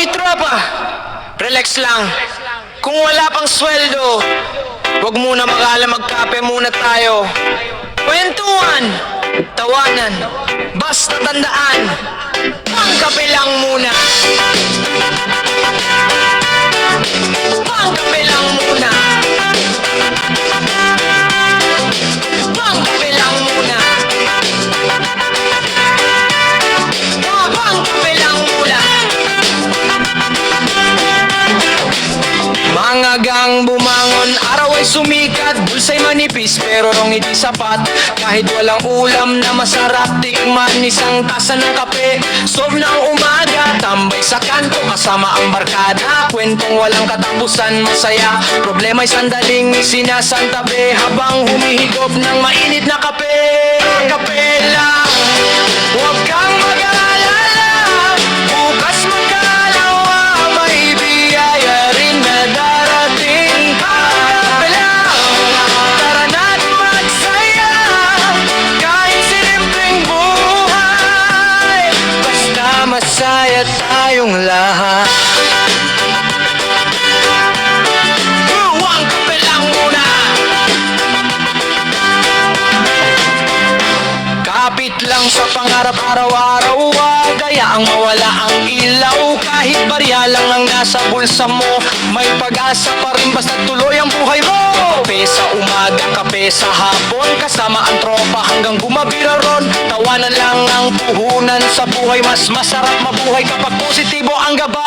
Hoy tropa, relax lang. Kung wala pang sweldo, wag muna mag-alala, magkape muna tayo. Kwentuhan, tawanan, basta tandaan, pangkape lang muna. Pangkape lang muna. Pangkape lang muna. Pangkape lang muna. Mangagang bumangon, araw ay sumikat, bulsa'y manipis pero hindi sapat. Kahit walang ulam na masarap, tikman isang tasa ng kape. Solve ng umaga, tambay sa kanto kasama ang barkada. Kwentong walang katapusan, masaya. Problema'y sandaling sinasantabi habang humihigop ng mainit na kape. Kape lang, huwag kang mag-alala, bukas magkalawa, may biyaya rin na darating. Kape lang, tara natin magsaya, kahit simpleng buhay, basta masaya tayong lahat. Ang kape lang muna. Kapit lang sa pangarap araw-araw, gaya ang mawala ang ilaw. Kahit barya lang ang nasa bulsa mo, may pag-asa pa rin basta tuloy ang buhay mo. Kape sa umaga, kape sa hapon, kasama ang tropa hanggang gumabira ron. Tawanan lang ang puhunan sa buhay, mas masarap mabuhay kapag positibo ang gabay.